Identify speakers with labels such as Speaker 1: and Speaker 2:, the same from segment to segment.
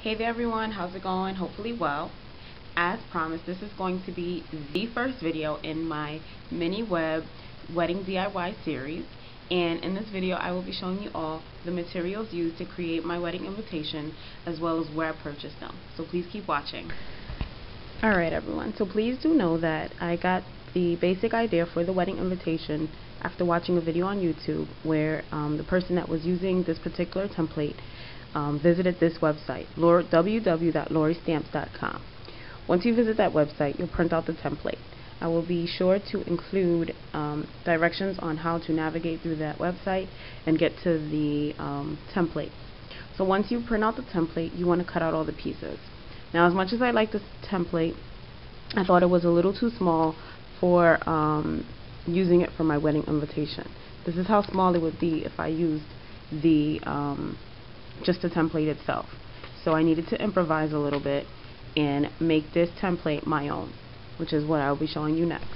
Speaker 1: Hey there everyone, how's it going? Hopefully well. As promised, this is going to be the first video in my mini web wedding DIY series, and in this video I will be showing you all the materials used to create my wedding invitation as well as where I purchased them. So please keep watching. Alright everyone, so please do know that I got the basic idea for the wedding invitation after watching a video on YouTube where the person that was using this particular template visited this website, www.loristamps.com. Once you visit that website, you'll print out the template. I will be sure to include directions on how to navigate through that website and get to the template. So once you print out the template, you want to cut out all the pieces. Now, as much as I like this template, I thought it was a little too small for using it for my wedding invitation. This is how small it would be if I used the just the template itself. So I needed to improvise a little bit and make this template my own, which is what I'll be showing you next.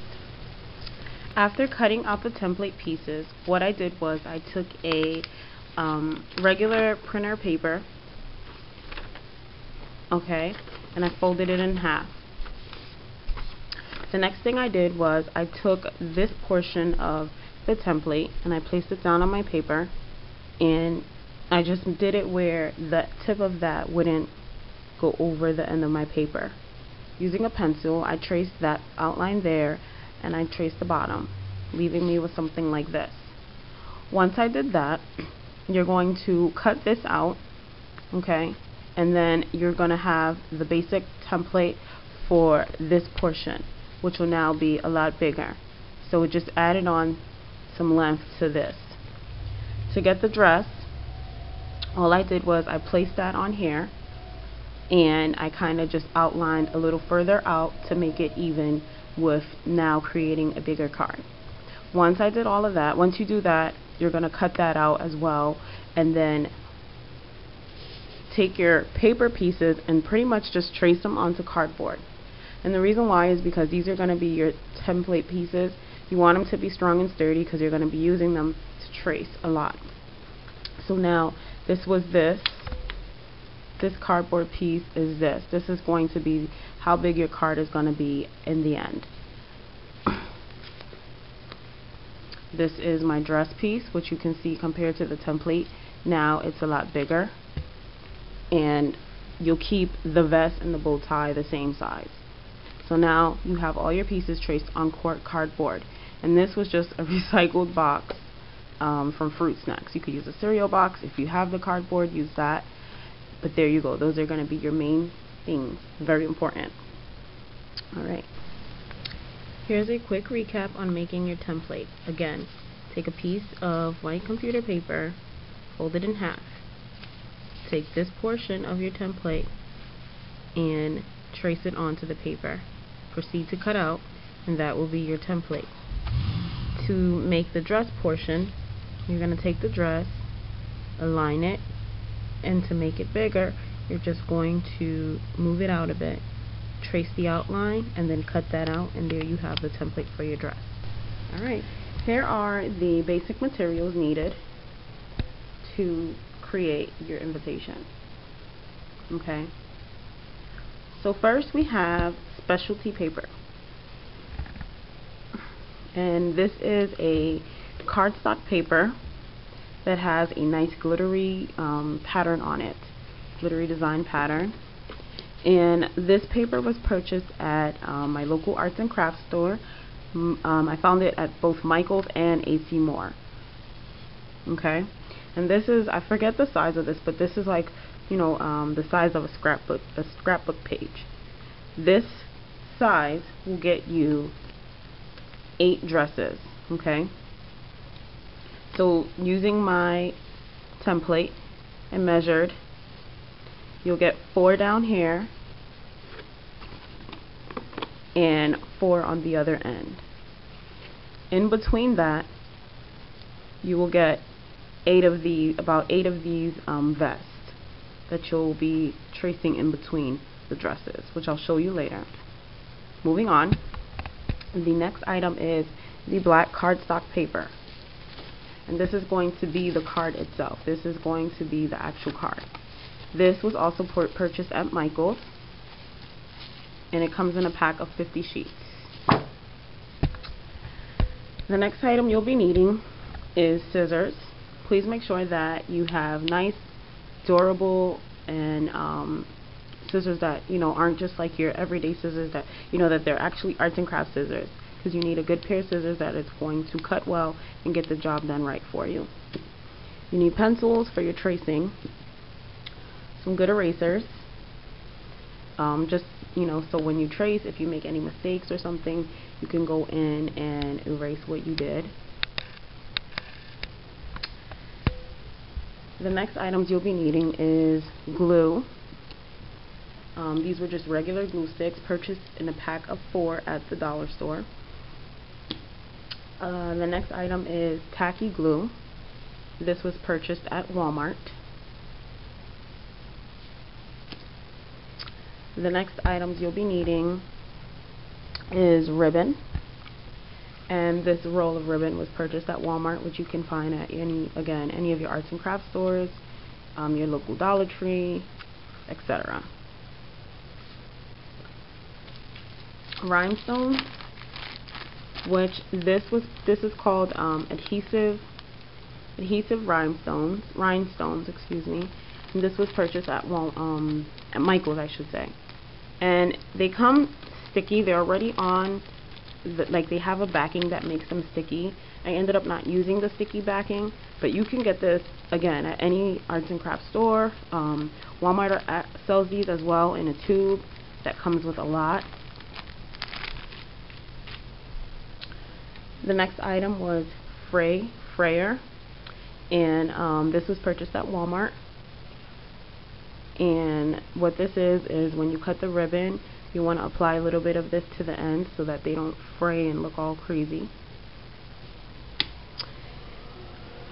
Speaker 1: After cutting out the template pieces, what I did was I took a regular printer paper, okay, and I folded it in half. The next thing I did was I took this portion of the template and I placed it down on my paper, and I just did it where the tip of that wouldn't go over the end of my paper. Using a pencil, I traced that outline there and I traced the bottom, leaving me with something like this. Once I did that, you're going to cut this out, okay, and then you're going to have the basic template for this portion, which will now be a lot bigger. So it just added on some length to this. To get the dress, all I did was I placed that on here and I kind of just outlined a little further out to make it even with now creating a bigger card. Once I did all of that, once you do that, you're going to cut that out as well, and then take your paper pieces and pretty much just trace them onto cardboard. And the reason why is because these are going to be your template pieces. You want them to be strong and sturdy because you're going to be using them to trace a lot. So now this cardboard piece is this. This is going to be how big your card is going to be in the end. This is my dress piece, which you can see compared to the template. Now it's a lot bigger, and you'll keep the vest and the bow tie the same size. So now you have all your pieces traced on cardboard, and this was just a recycled box from Fruit Snacks. You could use a cereal box. If you have the cardboard, use that. But there you go. Those are going to be your main things. Very important. Alright. Here's a quick recap on making your template. Again, take a piece of white computer paper, fold it in half. Take this portion of your template and trace it onto the paper. Proceed to cut out, and that will be your template. To make the dress portion, you're going to take the dress, align it, and to make it bigger, you're just going to move it out a bit, trace the outline, and then cut that out, and there you have the template for your dress. Alright, here are the basic materials needed to create your invitation. Okay, so first we have specialty paper, and this is a cardstock paper that has a nice glittery pattern on it, glittery design pattern. And this paper was purchased at my local arts and crafts store. I found it at both Michael's and AC Moore. Okay, and this is, I forget the size of this, but this is like, you know, the size of a scrapbook page. This size will get you 8 dresses. Okay, so using my template and measured, you'll get 4 down here and 4 on the other end. In between that, you will get 8 of these, about 8 of these vests that you'll be tracing in between the dresses, which I'll show you later. Moving on, the next item is the black cardstock paper. And this is going to be the card itself. This is going to be the actual card. This was also purchased at Michael's, and it comes in a pack of 50 sheets. The next item you'll be needing is scissors. Please make sure that you have nice, durable, and scissors that aren't just like your everyday scissors, that that they're actually arts and crafts scissors, because you need a good pair of scissors that is going to cut well and get the job done right for you. You need pencils for your tracing, some good erasers, just so when you trace, if you make any mistakes or something, you can go in and erase what you did. The next items you'll be needing is glue. These were just regular glue sticks purchased in a pack of 4 at the dollar store. The next item is Tacky glue. This was purchased at Walmart. The next items you'll be needing is ribbon, and this roll of ribbon was purchased at Walmart, which you can find at any of your arts and crafts stores, your local Dollar Tree, etc. Rhinestones, which this is called adhesive rhinestones, excuse me. And this was purchased at Michael's, I should say. And they come sticky. They're already on, they have a backing that makes them sticky. I ended up not using the sticky backing, but you can get this again at any arts and crafts store. Walmart sells these as well in a tube that comes with a lot. The next item was Frayer, and this was purchased at Walmart. And what this is when you cut the ribbon, you want to apply a little bit of this to the end so that they don't fray and look all crazy.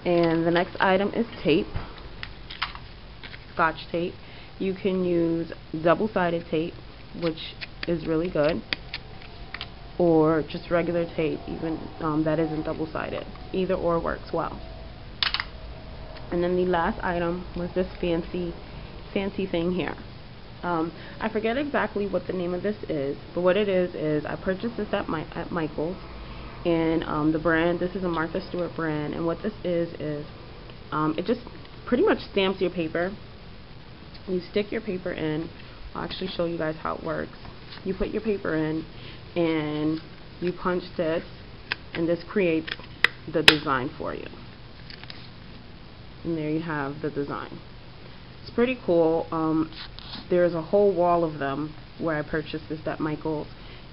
Speaker 1: And the next item is tape, Scotch tape. You can use double-sided tape, which is really good, or just regular tape, even that isn't double-sided. Either or works well. And then the last item was this fancy thing here. I forget exactly what the name of this is, but what it is I purchased this at Michael's, and the brand, this is a Martha Stewart brand, and what this is it just pretty much stamps your paper. You stick your paper in. I'll actually show you guys how it works. You put your paper in and you punch this, and this creates the design for you. And there you have the design. It's pretty cool. There's a whole wall of them where I purchased this at Michael's,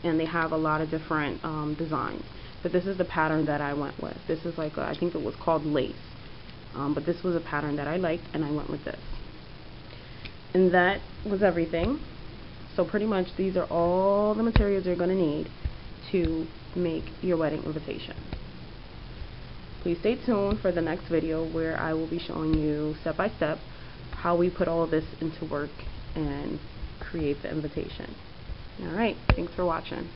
Speaker 1: and they have a lot of different designs. But this is the pattern that I went with. This is like I think it was called lace. But this was a pattern that I liked, and I went with this. And that was everything. So pretty much these are all the materials you're going to need to make your wedding invitation. Please stay tuned for the next video where I will be showing you step by step how we put all of this into work and create the invitation. Alright, thanks for watching.